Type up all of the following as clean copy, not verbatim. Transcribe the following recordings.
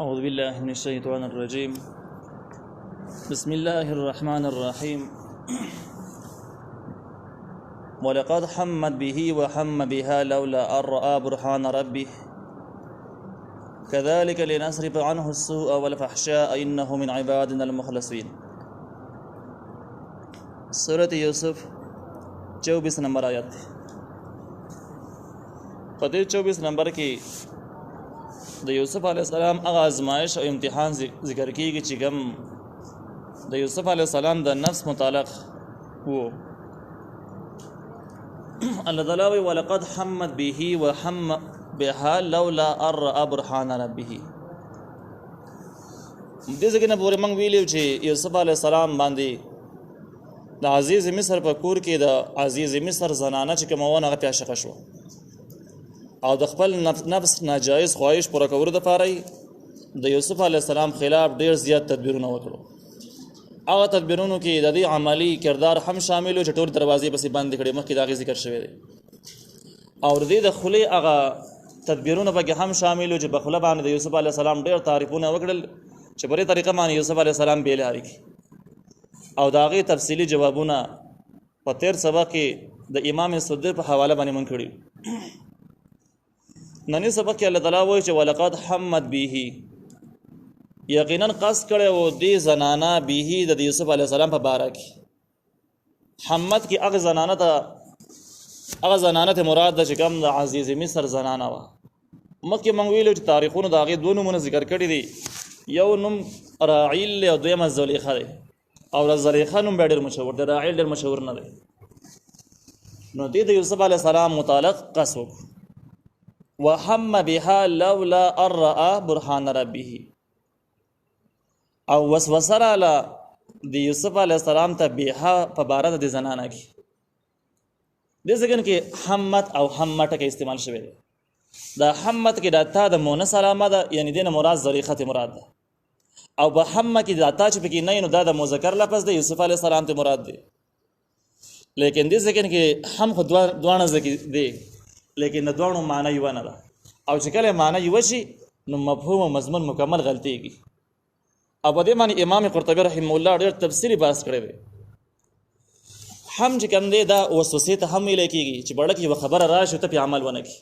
أعوذ بالله من الشيطان الرجيم. بسم الله الرحمن الرحيم. ولقد حمت به وحم بها لولا أن رأى برهان ربه كذلك لنصرف عنه السوء والفحشاء إنه من عبادنا المخلصين. سورة یوسف 24 نمبر آیت. په دې 24 نمبر کې د یوسف علیه السلام هغه ازمایش او امتحان ذکر کیږي چې کوم د یوسف علیه السلام د نفس متعلق وو. الله تعالی وی ولقد حمت به وحم بها لولا ان رأى برهان ربه. دې ځکه نه پورې موږ ویلو چې یوسف علیه السلام باندې د عزیز مصر په کور کې د عزیز مصر زنانه چې کومه ونه هغه عاشقه شو او د خپل نفس ناجایز خواهش پوره کولو دپاره د یوسف علیه السلام خلاف ډیر زیات تدبیرونه وکړو. هغه تدبیرونو کې د دې عملی کردار هم شامل و چې ټول دروازې پسې بندې کړې. مخکې د هغې ذکر شوی دی. او د دې د خولې هغه تدبیرونه پکې هم شامل و چې په خوله باندې د یوسف علیه السلام ډیر تعریفونه وکړل چې په دې طریقه باندې یوسف علیه السلام بېلارې کړي. او د هغې تفصیلي جوابونه په تیر سبق کې د امام صدر په حواله باندې مونږ کړي. نننی سبق کې الله تعالی وایي چې ولقد حمت به، یقینا قصد کړی و دې زنانه به د یوسف علیه السلام په باره کې. حمت کې هغه زنانه ته مراد ده چې کوم د عزیز مصر زنانه وه. مخکې موږ ویلو چې تاریخونو د هغې دوه نومونه ذکر کړي دي. یو نوم راعیل دی او دویمه زلیخه دی. او د زلیخه نوم بیا ډېر مشهور دی، راعیل ډېر مشهور نه دی. نو دې د یوسف علیه السلام متعلق قصد وکړو. وحم بها لولا ان رأى برهان ربه. او وسوسه راله د یوسف علیه السلام ته بها په باره د زنانه کې. دې ځای کې حمت او حمته کې استعمال شوی دی. د حمت کې د تا د مونث علامه ده، یعنی دې نه مراد زلیخه ته مراد ده. او په حمه کې د تا چې پکې نه نو دا د مذکر لفظ دی، یوسف علیه السلام ته مراد دی. لیکن دې ځای کې هم خو دواړه ځکه دی، لیکن د دوانو معنی یو نه ده. او چې کله معنی یو شي نو مفهوم او مضمون مکمل غلطیږي. او په دې باندې امام قرطبي رحمه الله ډېر تفصیلي بحث کړی دی. هم چې کوم دی دا وسوسې ته هم ویلی کېږي چې بړه کې یوه خبره راشي ته پې عمل ونه کړي.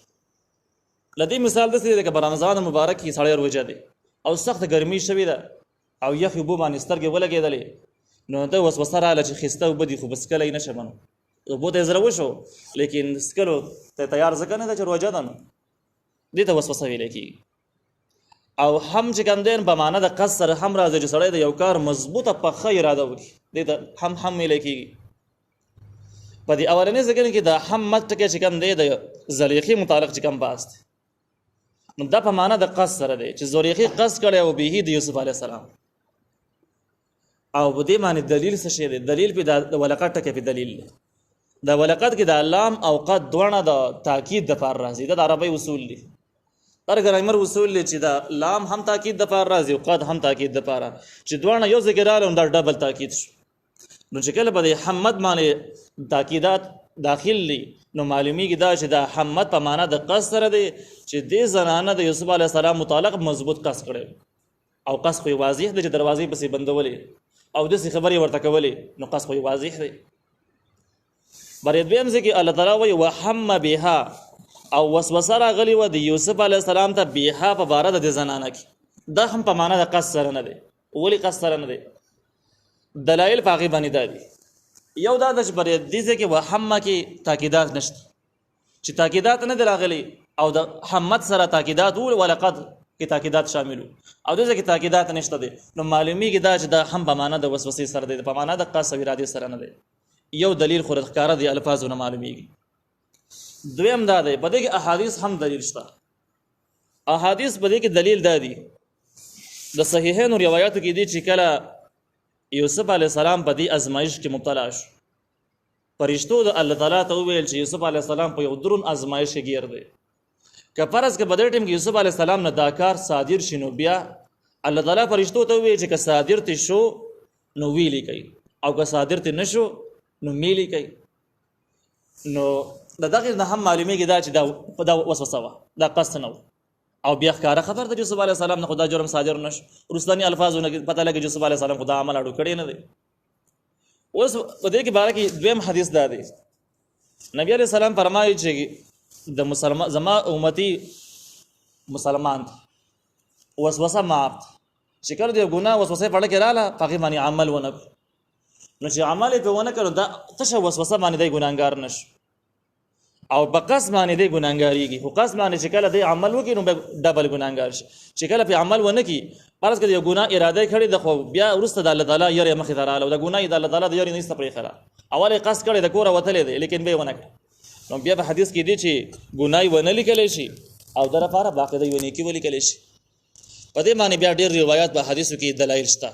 له دې مثال داسې دی که په رمضان مبارک کې سړی روژه دی او سخته ګرمي شوې ده او یخې اوبو باندې سترګې ولګېدلې، نو ته وسوسه راغله چې ښایسته اوبه دي خو به څکلی نه شم. اوبو ته یې زړه وشو، لیکن څکلو ته تیار ځکه نه ده چې روژه ده، نو دې ته وسوسه ویلی کېږي. او هم چې کوم دی په معنا د قصد سره هم راځي چې سړی د یو کار مضبوطه پخه اراده وکړي، دې ته هم ویلی کېږي. په دې اولنۍ ځای کې د حمت ټکی چې کوم دی د زلیخې متعلق چې کوم بحث دی، نو دا په معنا د قصد سره دی چې زلیخې قصد کړی او به د یوسف علیه السلام. او په دې باندې دلیل څه شی دی؟ دلیل په د ولقد ټکی په دلیل دی. د ولقد کې د لام او قد دواړه د تاکید دپاره راځي. دا د عربی اصول دي، هر ګرامر اصول دی چې د لام هم تاکید دپاره راځي او قد هم تاکید دپاره، چې دواړه یو ځای کې راغله نو دا ډبل تاکید شو. نو چې کله به د حمت باندې تاکیدات داخل دي نو معلومیږي دا چې د حمت په معنا د قصد سره دی چې دې زنانه د یوسف علیه السلام متعلق مضبوط قصد کړی او قصد خو واضح دی چې دروازې پسې بندولې او داسې خبرې ورته کولې، نو قصد خو واضح دی. بری دویم ځای کې الله تعالی وایي وحم بها، او وسوسه راغلې وه د یوسف علیه السلام ته بها په باره د دې زنانه کې. دا هم په معنا د قصد سره نه دی. ولې قصد سره نه دی؟ دلایل په هغې باندې دا دي. یو دا ده چې بری دې ځای کې وحمه کې تاکیدات نشته، چې تاکیدات نه دي راغلي، او د حمت سره تاکیدات ولقد کې تاکیدات شامل او دې ځای کې تاکیدات نشته دی. نو معلومیږي دا چې دا هم په معنا د وسوسې سره دی، په معنا د قصد او ارادې سره نه دی. یو دلیل خو ښکاره دی، الفاظو نه معلومیږي. دویم دا دی په دې کې احادیث هم دلیل شته. احادیث په دې کې دلیل دا دی د صحیحینو روایاتو کې دي چې کله یوسف علیه السلام په دې ازمایش کې مبتلا شو، فرشتو د الله تعالی ته وویل چې یوسف علیه السلام په یو درون ازمایش کې ګیر دی. که فرض که په دې ټیم کې یوسف علیه السلام نه دا کار صادر شي نو بیا الله تعالی فرشتو ته وویل چې که صادر تی شو نو ویلی کوي، او که صادر تی نشو نو میلی کوي. نو د دغه نه هم معلومیږي دا چې دا وسوسه وه، دا قصد نه و. او بیا ښکاره خبر د یوسف علیه السلام نه خدا جرم صادر نش رستنی الفاظونه پته لګي یوسف علیه السلام خدا عمل اړو کړی نه دی. اوس په دې کې باره کې دویم حدیث دا دی نبی علیہ السلام فرمایي چې د مسلمان زما امتی مسلمان وسوسه معاف چې کله د ګناه وسوسه پړه کې رااله هغې باندې عمل ونه نو چې عمل یې پرې ونه کړو دا تشه وسوسه باندې دی ګناهګار نشو او په قسم باندې دی ګناهګاریږي خو قسم باندې چې کله دی عمل وکړي نو ډبل ګناهګار شي چې کله پې عمل ونه کړي فرض کړه یو ګناه اراده یې کړې ده خو بیا وروسته د الله تعالی یارې مخې ته راغله او د ګناه یې د الله تعالی د یارې نه ایسته پرېښه ده اول یې قصد کړی د کوره وتلی دی لیکن بیا یې ونه کړه نو بیا په حدیث کې دی چې ګناه یې ونه لیکلی شي او د لپاره باقاعده یوه نیکي ولیکلی شي. په دې باندې بیا ډېر روایات په حدیثو کې دلایل شته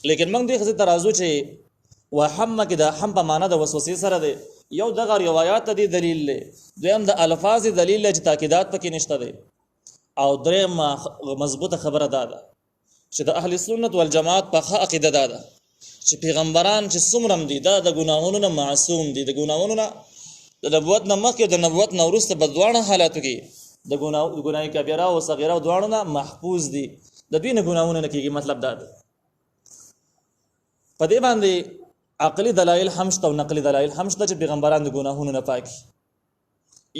لیکن موږ دې ښځې ته راځو چې وحمه کې د حم په معنا د وسوسې سره دی یو دغه روایات ته دی دلیل دی دویم د الفاظ دلیل دی چې تاکیدات پکې نشته دی او دریم مضبوطه خبره دا ده چې د اهل سنت والجماعت په ښه عقیده دا ده چې پیغمبران چې څومره دي دا د ګناهونو نه معصوم دي د ګناهونو نه د نبوت نه مخکې او د نبوت نه وروسته په دواړه حالاتو کې د ګناه کبیره او صغیره او دواړو نه محفوظ دي د دوی نه ګناهونه نه کېږي مطلب دا ده. په دې باندې عقلی دلایل هم شته او نقلی دلایل هم شته چې پیغمبران د ګناهونو نه پاکي.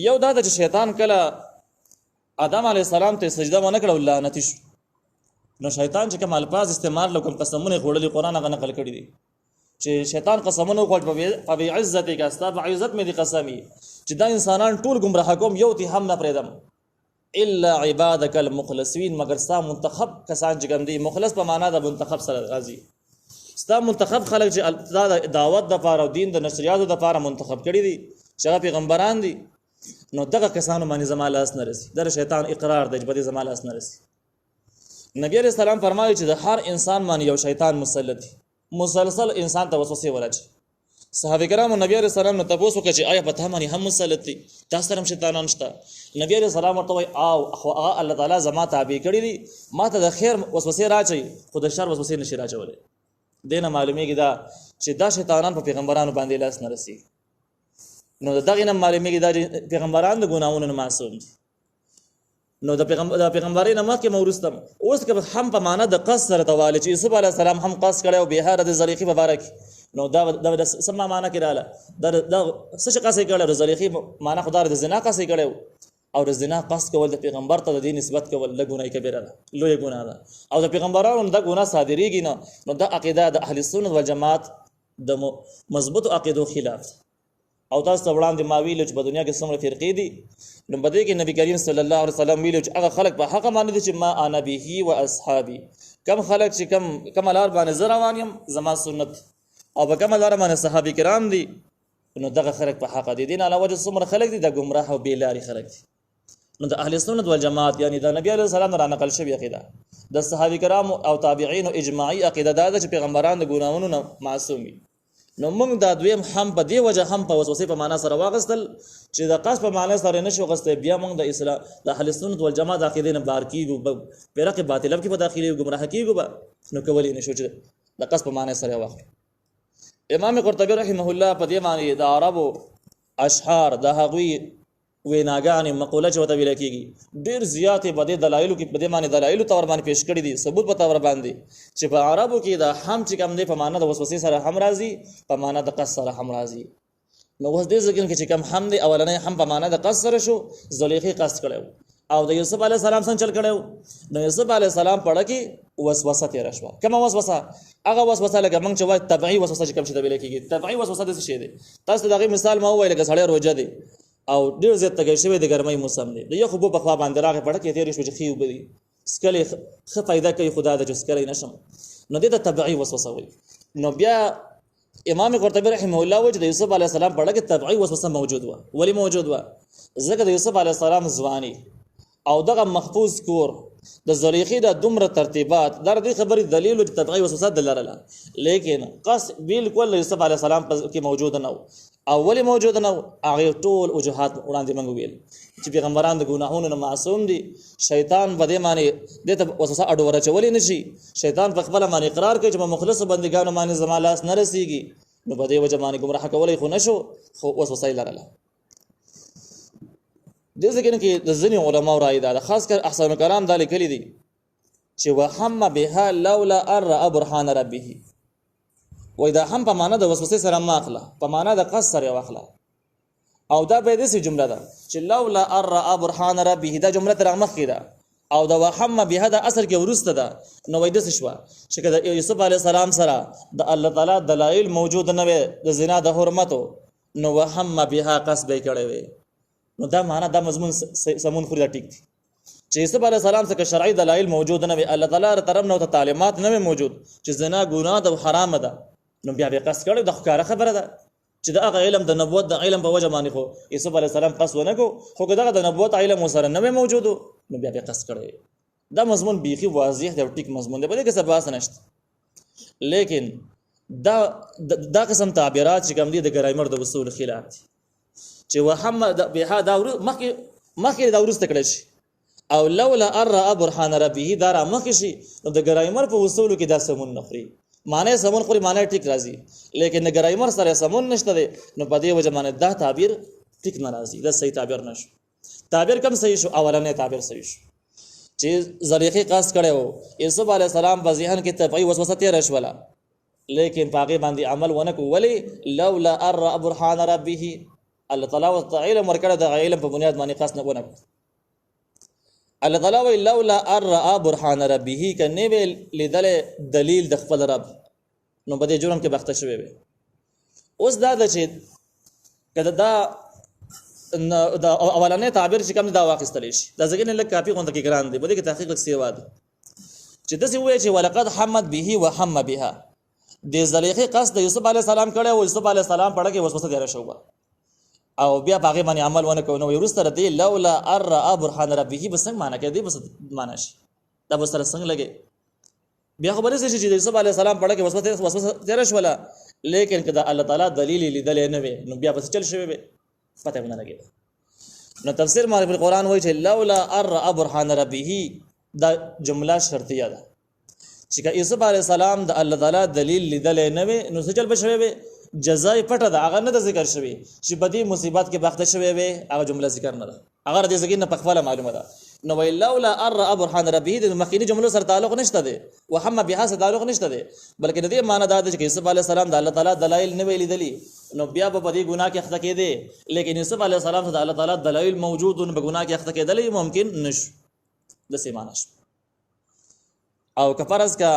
یو دا ده چې شیطان کله آدم علیه السلام ته سجده ونه کړه او لعنتي شو نو شیطان چې کوم الفاظ استعمال له کوم قسمونه خوړلي قرآن هغه نقل کړي دي چې شیطان قسمونه وخوړ په بعزتک استا په عزت مې دي قسمي چې دا انسانان ټول ګمراه کوم یو تی هم نه پرېږدم الا عبادک المخلصین مگر ستا منتخب کسان چې کوم دي مخلص په معنا د منتخب سره راځي ستا منتخب خلک چې دا د دعوت دپاره او دین د نشریاتو دپاره منتخب کړي دي چې هغه پیغمبران دي نو دغه کسانو باندې زما لاس نه رسي دا شیطان اقرار دی چې په دې زما لاس نه رسي. نبی علیہ السلام فرمایي چې د هر انسان باندې یو شیطان مسلط دی مسلسل انسان ته وسوسې وراچي. صحابه کرامو نبی علیہ السلام نه تپوس وکړه چې آیا په تا باندې هم مسلط دي تا سره هم شیطانان شته؟ نبی علیہ السلام ورته وایي او خو هغه الله تعالی زما تابع کړي دي ما ته د خیر وسوسې راچوي خو د شر وسوسې نشي راچولی. دې نه معلومیږي دا چې دا شیطانان په پیغمبرانو باندې لاس نه رسي نو د دغې نه معلومیږي دا چې پیغمبران د ګناهونو نه معصوم دي. نو د پیغمبرۍ نه مخکې مو وروسته اوس که هم په معنا د قصد سره ته وایي چې یوسف علیه السلام هم قصد کړی او بهاره د زلیخې په باره کې نو دا څه معنا کې راغله دا څه چې قصد یې کړی د زلیخې معنا خو دا د زنا قصد یې کړی او د زنا قصد کول د پیغمبر ته د دې نسبت کول د ګناه کبیره ده لویه ګناه ده او د پیغمبرانو دا ګناه صادریږي نو دا عقیده د اهل سنت والجماعت د مضبوطو عقیدو خلاف او تاسو ته وړاندې ما ویلو چې په دنیا کې څومره فرقې دي نو په دې کې نبی کریم صلی الله علیه وسلم ویلو چې هغه خلک په حق باندې دي چې ما انا به و اصحابي کم خلک چې کم لار باندې زه روان یم زما سنت او په کومه لاره باندې صحابه کرام دي نو دغه خلک په حق دي. دین علاوه څومره خلک دي د ګمراه او بې لارې خلک دي. نو د اهل سنت والجماعت یعنی د نبی علیه السلام را نقل شوی عقیده د صحابه کرام او تابعین او اجماعي عقیده دا ده چې پیغمبران د ګناهونو نه معصوم دي. نو موږ دا دویم هم په دې وجه هم په وسوسې په معنا سره واغستل چې د قصد په معنا سره نشو غسته بیا موږ د اسلام د اهل سنت والجماعت عقیده نه بار کیږو فرقه باطله کې په داخلي ګمراه کیږو نو کولی نشو چې د قصد په معنا سره واخلو. امام قرطبي رحمه الله په دې باندې د عربو اشعار د هغوی ویناګانې مقوله چې ورته ویل کېږي ډېر زیاتې په دې دلایلو کې په دې باندې دلایلو طور باندې پیش کړي دي ثبوت په طور باندې چې په عربو کې دا هم چې کوم دی په معنا د وسوسې سره هم راځي په معنا د قصد سره هم راځي. نو اوس دې ځکه چې کوم هم دی اولنی هم په معنا د قصد سره شو زلیخې قصد کړی او د یوسف علیه السلام څنګه چل کړی نو یوسف علیه السلام پړه کې وسوسه تېره شوه. کومه وسوسه؟ هغه وسوسه لکه موږ چې وایو طبعي وسوسه چې کوم شي ته ویل کېږي طبعي وسوسه داسې شی دی تاسو ته د هغې مثال ما وویل لکه سړی روژه دی او ډېر زیات تږی شوی د ګرمۍ موسم دی د یخ اوبو په خوا باندې راغی پړه کې تېرې شوه چې ښې اوبه دي څکلی ښه فایده کوي خو دا ده چې څکلی نشم نو دې ته طبعي وسوسه وایي. نو بیا امام قرطبي رحمه الله وایي چې د یوسف علیه السلام پړه کې طبعي وسوسه موجود وه. ولې موجود وه؟ ځکه د یوسف علیه السلام ځواني او دغه محفوظ کور د زلیخې د دومره ترتیبات دا دې خبرې دلیل چې طبعي وسوسه د لرله لیکن قصد بالکل یوسف علیه السلام کې موجود نه و او ولې موجود نه و هغې ټول وجوهات وړاندې موږ ویل چې پیغمبران د ګناهونو نه معصوم دي شیطان په دې باندې دې ته وسوسه اډو ورچولی نه شي شیطان په خپله باندې اقرار کوي چې په مخلصو بندګانو باندې زما لاس نه رسیږي نو په دې وجه باندې ګمراه کولی خو نه شو خو وسوسه یې لرله. دې ځکه کې د ځینې علماو رائے ده خاص کر احسن کلام دا لیکلي دي چې وهم بها لولا ار برهان ربه وای دا هم په معنا د وسوسه سره ماخله په معنا د قص سره واخله او دا به دې جمله ده چې لولا ار برهان ربه دا جمله تر مخ کې ده او دا وهم بها دا اثر کې ورسته ده نو وای د شوا چې کله یوسف علی السلام سره د الله تعالی دلایل موجود نه وي د زنا د حرمتو نو وهم بها قص به کړي وي نو دا معنا دا مضمون سمون خوري دا ټیک دي چې یوسف علی السلام څخه شرعي دلایل موجود نه وي الله تعالی طرف نه تعلیمات نه موجود چې زنا ګناه ده او حرام ده نو بیا به قص کړي د ښکارا خبره ده چې دا هغه علم د نبوت د علم په وجه باندې خو یوسف علی السلام قص ونه کو خو دغه د نبوت علم سره نه موجود نو بیا به قص کړي دا مضمون بیخي واضح دی او ټیک مضمون دی په دې کې څه بحث نشته لیکن دا قسم تعبیرات چې کوم دي د ګرامر د اصول خلاف دي چې وحمد بها دا مخکې دا ورسته کړی شي او لولا ار برهان ربه دا را مخکې شي نو د ګرامر په اصولو کې دا سمون نخري معنی سمون خوري معنی ټیک راځي لیکن د ګرامر سره سمون نشته دی نو په دې وجه باندې دا تعبیر ټیک نه راځي دا صحیح تعبیر نشو تعبیر کم صحیح شو اولنې تعبیر صحیح شو چې زلیخی قصد کړي وو یوسف علی السلام په ذهن کې طبيعي وسوسه تیر شوله لیکن پاګې باندې عمل ونه کو ولی لولا ار برهان ربه الله تعالی علم ورکړه د علم په بنیاد باندې قصد نه ونه الله تعالی وی لولا ار برهان ربه کنه ویل لیدل دلیل د خپل رب نو بده جرم کې بخته شوی وي اوس دا د چې کله دا اولانې تعبیر چې کوم دا واقعستل شي دا ځکه نه لکه کافي غونډه کې ګران دي بده کې تحقیق لک سیوا دي چې داسې وایي چې ولقد حمد به وهم بها د زلیخی قصد د یوسف علی السلام کړه او یوسف علی السلام پړه کې وسوسه دیره شو او بیا باغې باندې عمل ونه کو نو ورسره دی لولا ار برهان ربه بس څنګه معنا کې دی بس معنا شي دا بس سره څنګه لګي بیا خبره شي چې یوسف علی السلام پړه کې وسوسه دیره شو لیکن کدا الله تعالی دلیل لیدل نه وي نو بیا بس چل شوی وي پته نه لګي نو تفسیر معرفت القرآن وایي چې لولا ار برهان ربه دا جمله شرطیه ده چې یوسف علی السلام د الله تعالی دلیل لیدل نه وي نو سجل بشوي وي جزای پټه ده هغه نه د ذکر شوی چې بدی مصیبت کې بخته شوی وي هغه جمله ذکر نه ده هغه د ذکر نه پخواله معلومه ده نو وی لولا ار برهان ربه د مخکینی جملو سره تعلق نشته ده وهم بها سره تعلق نشته ده بلکې د دې معنی دا ده چې یوسف علی السلام د الله تعالی دلایل نه ویل دي نو بیا په دې ګناه کې اخته کېده لیکن یوسف علی السلام ته الله تعالی دلایل موجود او په ګناه کې اخته کېدل ممکن نشو د سیمانش او کفارس کا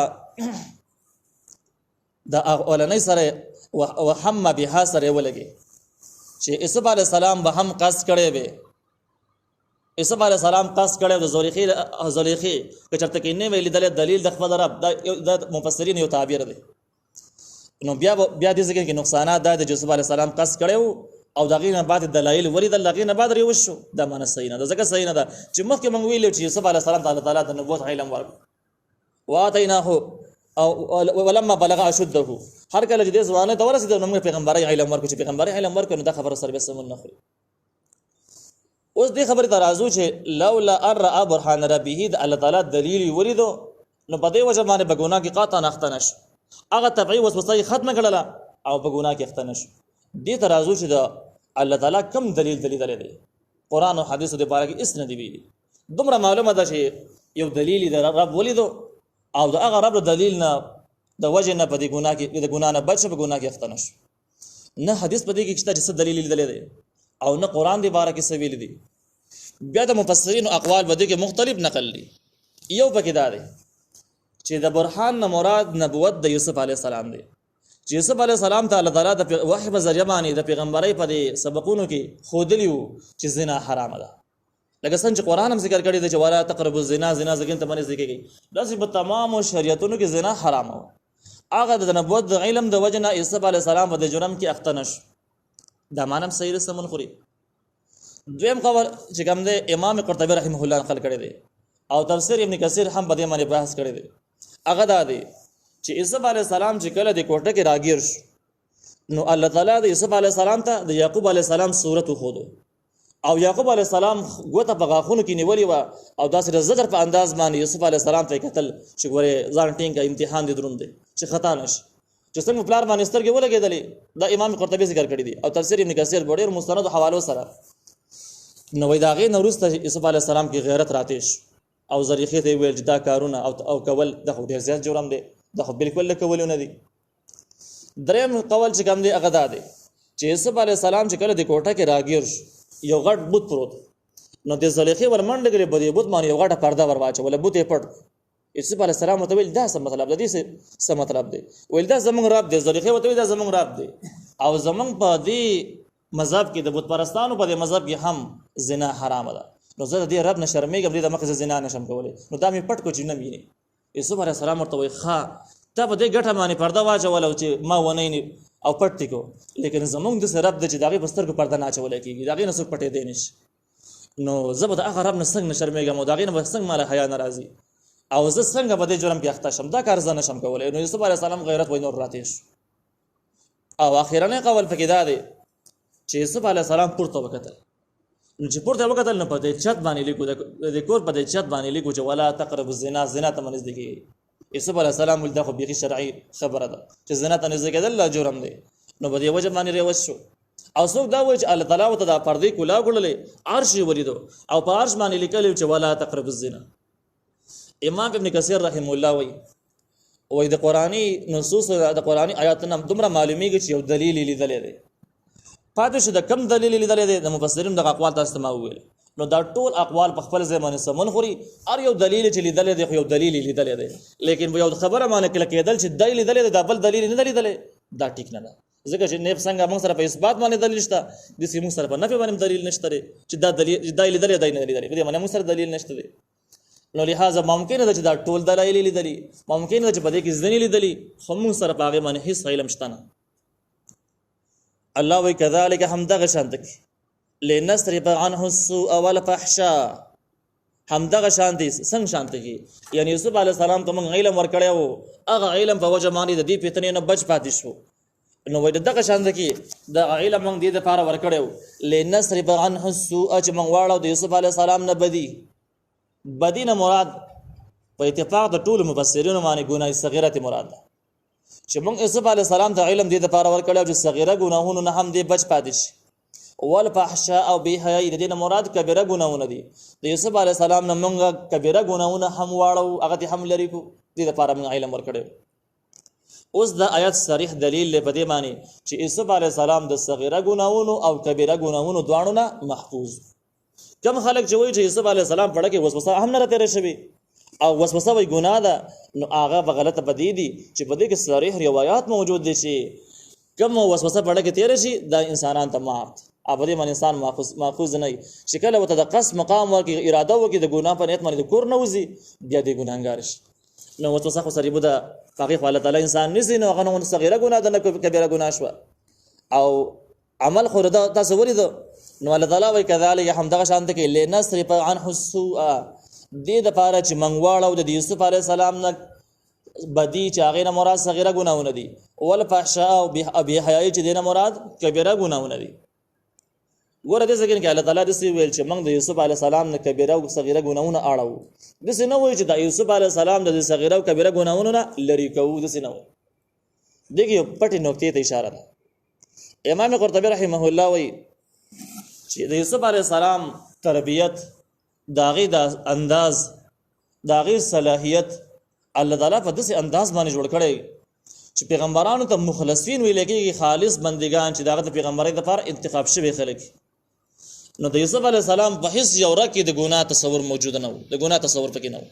دا اولنې سره وهم بها سره ولګي چې یوسف علی السلام به هم قصد کړي وي یوسف علی السلام قصد کړي د زلیخی کچرته کې نه ویل دلیل د خپل رب د مفسرین یو تعبیر دی نو بیا دې ځکه کې نقصانات د یوسف علی السلام قصد کړي او دغه نه بعد دلایل ورید دغه نه بعد ریو شو دا معنی صحیح نه ده ځکه صحیح نه ده چې مخکې موږ ویل چې یوسف علی السلام تعالی د نبوت علم ورک واتیناه او ولما بلغ اشده هر کله چې د ځوانه د ورسید نو پیغمبري علم ورکو چې پیغمبري علم ورکو نو دا خبره سره به سمون نه خوري اوس دې خبره ترازو چې لولا ار برهان ربه د الله تعالی دلیل وریدو نو په دې وجه باندې بګونا کې قاطع نخته نش هغه طبيعي وسوسه ختم کړل او بګونا کې اخته نش دې ترازو چې د الله تعالی کم دلیل دی قران او حدیث د باره کې اس نه دی ویلي دومره معلومه ده چې یو دلیل د رب ولیدو او د هغه رب دلیل نه د وجه نه په دې ګناه کې د ګناه نه بچ په ګناه کې اخته نش نه حدیث په دې کې چې دلیل دی او نه قران دی باره کې څه ویل دي بیا د مفسرین او اقوال بده کې مختلف نقل دي یو پکې دا دی چې د برهان نه مراد نبوت د یوسف علی السلام دی چې یوسف علی السلام ته الله تعالی د وحی په ذریعہ باندې د پیغمبري په دې سبقونو کې خودلیو چې زنا حرام ده لکه څنګه چې قران هم ذکر کړی دی چې ولا تقربوا الزنا زنا ځکه ته باندې ذکر کړي داسې په تمام شریعتونو کې زنا حرام و هغه د نبوت د علم د وجنه یوسف علی السلام په جرم کې اخته نش دا مانم صحیح سمون خوري دویم قول چې کوم دی امام قرطبی رحمه الله نقل کړی دی او تفسیر ابن کثیر هم په دې باندې بحث کړی دی هغه دا دی چې یوسف علی السلام چې کله د کوټه کې راګیر شو نو الله تعالی د یوسف علی السلام ته د یعقوب علی السلام صورت خودو او یعقوب علی السلام ګوته په غاخونو کې نیولې و او داسې زجر په انداز باندې یوسف علی السلام ته قتل چې ګوره ځان ټینګ امتحان دي دروند دي چې خطا نشي چې څنګه پلار باندې سترګې ولګېدلې دا امام قرطبی ذکر کړی دی او تفسیر ابن کثیر ډېر مستند حوالو سره نو وای دا غي نورسته یوسف علی السلام کې غیرت راتېش او زریخې ته ویل چې دا کارونه او کول د خو ډیر زیات جرم دی د خو بالکل کولونه دي. دریم قول چې کوم دی هغه دا دی چې یوسف علی السلام چې کله د کوټه کې راګیر یو غټ بوت پروت نو د زلیخې ورمنډه کې بده بوت باندې یو غټه پرده ورواچو ول بوت یې پټ. یوسف علی السلام ته ویل دا څه مطلب دی څه مطلب دی ویل دا زمونږ رب دی. زلیخې وته دا زمونږ رب دی او زمونږ په دې مذهب کې د بت پرستانو په دې مذهب کې هم زنا حرام ده نو زه دې رب نه شرمېږم دې د مخه زنا نشم کولای نو دا مې پټ کو چې نه مینه. یوسف علی السلام ورته وای ښا ته په دې ګټه باندې پرده واچول او چې ما ونه او پټ کو لیکن زمونږ د رب د چې دغه بستر کو پرده نه چول کېږي دغه نه څوک پټې دی نش نو زه به هغه رب نه څنګه شرمېږم او دغه نه څنګه مال حیا ناراضي او زه څنګه په دې جرم کې اخته شم دا کار زه نشم کولای. نو یوسف علی السلام غیرت وینور راتېش او اخیرنه قول پکې دا دی چې یوسف علی السلام پورته وکتل نو چې پورته وکتل نو په دې چت باندې لیکو د کور په دې چت باندې لیکو چې ولا تقربوا الزنا زنا ته منځ دی. یوسف علی السلام ول دا خو بيخي شرعي خبره ده چې زنا ته نږدې کېدل لا جرم دی نو په دې وجه باندې ریوس شو او څوک دا وایي چې الله تعالی وته دا پردې کولا کړلې عرش ولیدو او په عرش باندې لیکل چې ولا تقربوا الزنا. امام ابن کثیر رحم الله وایي د قرآنی نصوص د قرآنی آیاتونه دومره معلومیږي چې یو دلیل لیدل دی پاتې شو د کم دلیل لیدل دی د مفسرین د اقوال تاسو ته ویل نو دا ټول اقوال په خپل ځای باندې سمون خوري ار یو دلیل چې لیدل دی خو یو دلیل لیدل دی لیکن یو خبره باندې کله کېدل چې دلیل لیدل دی دا بل دلیل نه لیدل دا ټیک نه ده ځکه چې نه څنګه موږ سره په اثبات باندې دلیل شته د سیمو سره په نفي باندې دلیل نشته چې دا دلیل دا لیدل دی نه لیدل دې باندې موږ سره دلیل نشته نو لہذا ممکن ده چې دا ټول دلایل لیدلي ممکن ده چې په دې کې ځنې لیدلي خو موږ سره په هغه باندې هیڅ علم شته نه. الله وی کذالک هم دغه شانتک لنصرف عنه السوء والفحشاء هم دغه شانتي څنګه شانتي یعنی یوسف علی السلام ته موږ علم ورکړیو هغه علم په وجه باندې د دې فتنې نه بچ پاتې شو نو وای دغه شانتي د علم موږ دې لپاره ورکړیو لنصرف عنه السوء چې موږ واړو د یوسف علی السلام نه بدینه مراد په اتفاق د ټول مفسرینو باندې ګناه صغیره مراد ده چې موږ یوسف علی السلام ته علم دې لپاره ورکړو چې صغیره ګناهونه نه هم دې بچ پاتې شي والفحشاء او بهاي دې مراد کبیره ګناهونه دي د یوسف علی السلام نه موږ کبیره ګناهونه هم واړو هغه هم لري کو دې لپاره موږ علم ورکړو. اوس د آیات صریح دلیل په دې معنی چې یوسف علی السلام د صغیره ګناهونو او کبیره ګناهونو دواړو نه محفوظ. کم خلک چې وایي چې یوسف علی السلام پړه کې وسوسه هم نه راته شوی او وسوسه وی ګناه ده نو هغه په غلطه بدی دي چې په دې کې صریح روایت موجود دي چې کم وسوسه پړه کې تیر شي دا انسانان ته معاف ابدي من انسان ماخوذ نه شي کله وته د قصد مقام ورکې اراده وکړي د ګناه په نیت باندې کور نه وځي بیا دې ګناهګار شي نو وسوسه خو سړي بده پاکي الله تعالی انسان نسی نو هغه نو صغیره ګناه ده نه کبیره ګناه شو او عمل خو دا تاسو ولیدو نو الله تعالی وی کذالک هم دغه شانت کې لنصرف عنه السوء دې د پاره چې منغواړو د یوسف علی السلام نه بدی چې هغه نه مراد صغیره ګناونه دي ول فحشاء او بهایي چې دینه مراد کبیره ګناونه دي. ګوره دې څنګه کې الله تعالی دې ویل چې موږ د یوسف علی السلام نه کبیره او صغیره ګناونه اړو دې نه وایي چې د یوسف علی السلام د صغیره او کبیره ګناونه نه لری کوو دې نه وایي دغه پټي نقطې ته اشاره ده. امام قرطبی رحمه الله وایي چې د یوسف علی السلام تربیت داغي د انداز داغي صلاحیت الله تعالی په داسې انداز باندې جوړ کړی چې پیغمبرانو ته مخلصین ویل کېږي خالص بندگان چې داغه د پیغمبرۍ لپاره انتخاب شوی خلک نو د یوسف علی السلام په هیڅ یو رکه د ګناه تصور موجود نه و د ګناه تصور پکې نه و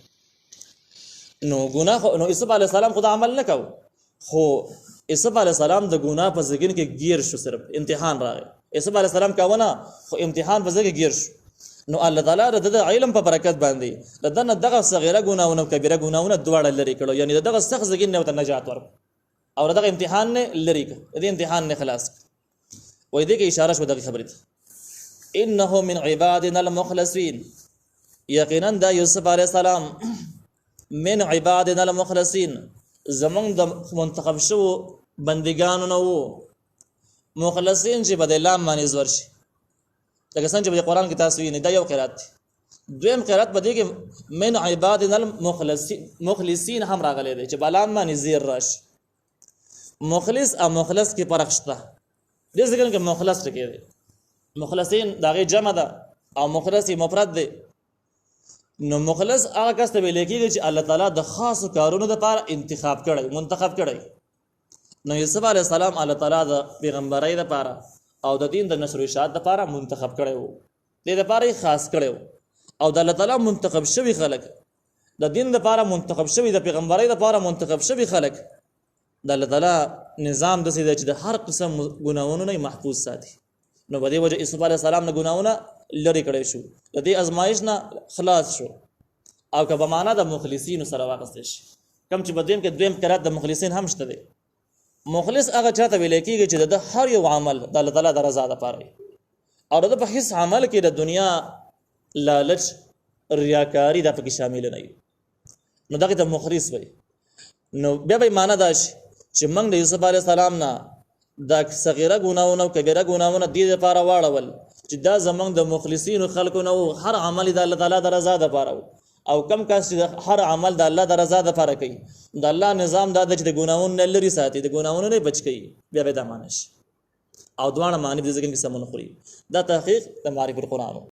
نو ګناه نو یوسف علی السلام خدا عمل نه کو خو یوسف علی السلام د ګناه په ځګین کې گیر شو صرف امتحان راغی یوسف علی السلام کاونه خو امتحان په ځګه گیر شو نو الله تعالی د علم په برکت باندې دغه صغیره ګناونه او کبیره ګناونه دواړه لري کړو یعنی دغه سخت ځګین نه وته نجات ورک او دغه امتحان نه لري دې امتحان نه خلاص وای دې کې اشاره شو دغه خبره انه من عبادنا المخلصين یقینا دا یوسف علی السلام من عبادنا المخلصين زمون د منتخب شو بندگانو نو مخلصین چې بده لام معنی زور شي لکه څنګه چې په قرآن کې تاسو یې دا یو قرات دویم قرات بده کې من عبادنا المخلصین هم راغلي دي چې بلام معنی زیر راش مخلص او مخلص کې فرق شته دې ځکه چې مخلص ټکی دي مخلصین داغه جمع ده او مخلص مفرد دی. نو مخلص هغه کس ته ویل کېږي چې الله تعالی د خاصو کارونو لپاره انتخاب کړی، منتخب کړی. نو یوسف علیه السلام الله تعالی د پیغمبرۍ لپاره او د دین د نشر و اشاعت لپاره منتخب کړی وو، دې لپاره یې خاص کړی وو. او د الله تعالی منتخب شوي خلک، د دین لپاره منتخب شوي، د پیغمبرۍ لپاره منتخب شوي خلک، د الله تعالی نظام داسې دی چې د هر قسم ګناهونو نه محفوظ ساتي. نو په دې وجه یوسف علیه السلام نه ګناهونه لرې کړی شو، د دې ازمایش نه خلاص شو. او که په معنا د مخلصینو سره واخیستی شي، کوم چې په دین کې دویم قرات د مخلصین هم شته دی. مخلص هغه چاته ویل کېږي چې د هر یو عمل د الله تعالی د رضا لپاره وي، او د په هیڅ عمل کې د دنیا لالچ ریاکاری دا پکې شامل نه وي، نو دغه ته مخلص وي. نو بیا به معنا دا شي چې موږ د یوسف علیه السلام نه دا صغیره ګناهونه او کبیره ګناهونه دې لپاره واړول چې دا زمونږ د مخلصینو خلکو نه وو، هر عمل د الله تعالی د رضا لپاره وو. او کم کس چې هر عمل د الله د رضا لپاره کوي، د الله نظام دا د چې د ګناهونو نه لرې ساتي، د ګناهونو نه بچ کوي، بیا به دا معنی شي. او دواړه معنی د ځکه کې سمون خوري. دا تحقیق د معرفت القرآن